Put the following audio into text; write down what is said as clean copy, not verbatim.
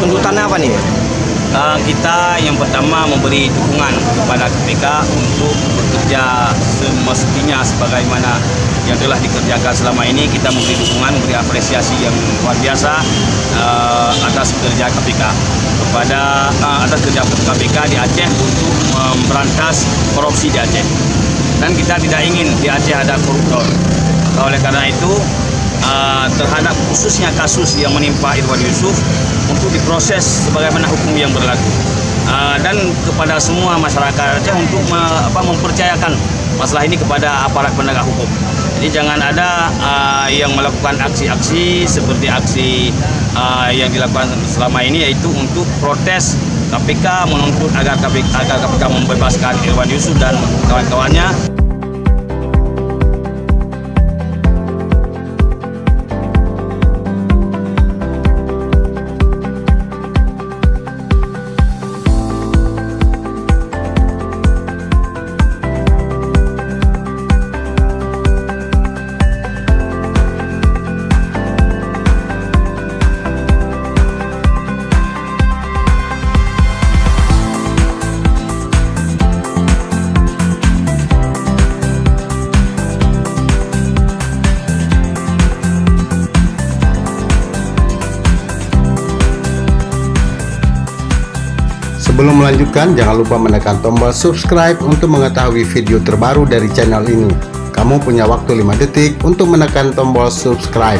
tuntutannya apa nih? Kita yang pertama memberi dukungan kepada KPK untuk bekerja semestinya sebagaimana yang telah dikerjakan selama ini. Kita memberi dukungan, memberi apresiasi yang luar biasa atas kerja KPK atas kerja KPK di Aceh untuk memberantas korupsi di Aceh. Dan kita tidak ingin di Aceh ada koruptor. Oleh karena itu, terhadap khususnya kasus yang menimpa Irwan Yusuf untuk diproses sebagaimana hukum yang berlaku, dan kepada semua masyarakat Aceh untuk mempercayakan masalah ini kepada aparat penegak hukum. Jadi jangan ada yang melakukan aksi-aksi seperti aksi yang dilakukan selama ini, yaitu untuk protes KPK, menuntut agar KPK membebaskan Irwan Yusuf dan kawan-kawannya. Sebelum melanjutkan, jangan lupa menekan tombol subscribe untuk mengetahui video terbaru dari channel ini. Kamu punya waktu 5 detik untuk menekan tombol subscribe.